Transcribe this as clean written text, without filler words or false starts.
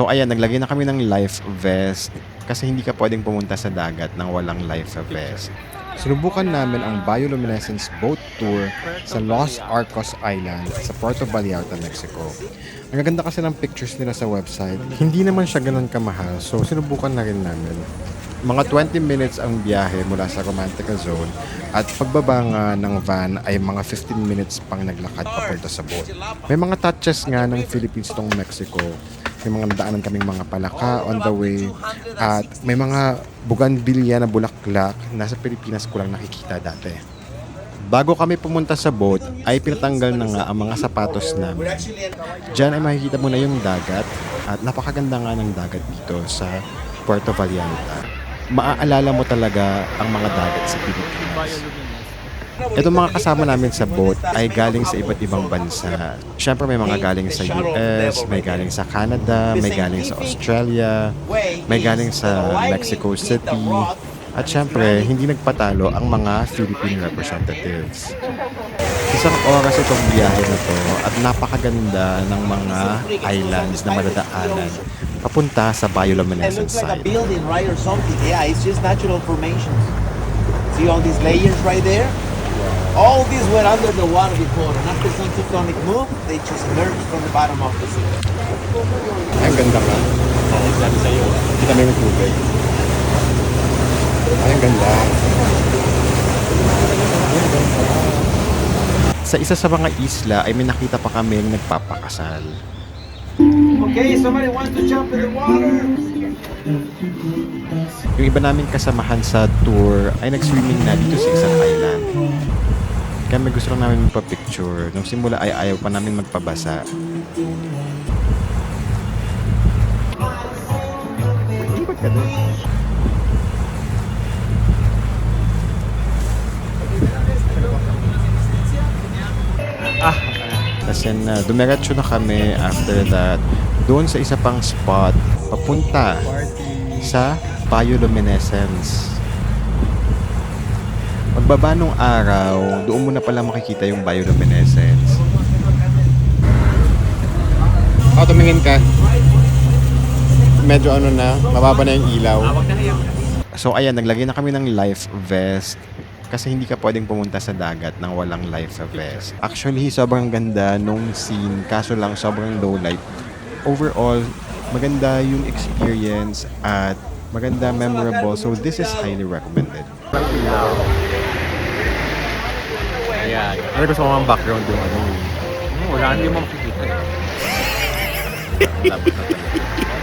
So ayan, naglagay na kami ng life vest kasi hindi ka pwedeng pumunta sa dagat nang walang life vest. Sinubukan namin ang bioluminescence boat tour sa Los Arcos Island sa Puerto Vallarta, Mexico. Ang gaganda kasi ng pictures nila sa website. Hindi naman siya ganun kamahal, so sinubukan na rin namin. Mga 20 minutes ang biyahe mula sa Romantica Zone at pagbaba nga ng van ay mga 15 minutes pang naglakad papunta sa boat. May mga touches nga ng Philippines itong Mexico. May mga nadaanan kaming mga palaka on the way at may mga buganbilya na bulaklak na sa Pilipinas ko lang nakikita dati. Bago kami pumunta sa boat ay pinatanggal na nga ang mga sapatos namin. Diyan ay makikita mo na yung dagat at napakaganda nga ng dagat dito sa Puerto Vallarta. Maaalala mo talaga ang mga dagat sa Pilipinas. Itong mga kasama namin sa boat ay galing sa iba't ibang bansa. Siyempre may mga galing sa US, may galing sa Canada, may galing sa Australia, may galing sa Mexico City, at siyempre hindi nagpatalo ang mga Philippine representatives. Isang oras itong biyahe na to at napakaganda ng mga islands na madadaanan papunta sa bioluminescence site. Building, right, or something. Yeah, it's just natural formations. See all these layers right there? All these were under the water before, and after some tectonic move, they just emerged from the bottom of the sea. Ay, ang ganda nga. Sabi sa'yo. Kita mo yung tubig. Ay, ang ganda. Sa isa sa mga isla ay may nakita pa kami nagpapakasal. Okay, somebody wants to jump in the water? Yung iba namin kasamahan sa tour ay nag-swimming na dito sa isang island. Kaya may gusto lang namin magpa-picture. Nung simula ay ayaw pa namin magpabasa. Ikot ka doon. Tapos yan, dumiretso na kami after that doon sa isa pang spot papunta sa bioluminescence. Pagbaba nung araw, doon mo na pala makikita yung bioluminescence. Tumingin ka. Medyo ano na, mababa na yung ilaw. So ayan, naglagay na kami ng life vest kasi hindi ka pwedeng pumunta sa dagat nang walang life vest. Actually, sobrang ganda nung scene, kaso lang sobrang low light. Overall, maganda yung experience at maganda, memorable. So this is highly recommended. Ayan. Ano gusto mo ang background yung ano? Wala, hindi mo makikita eh. Labot na talaga.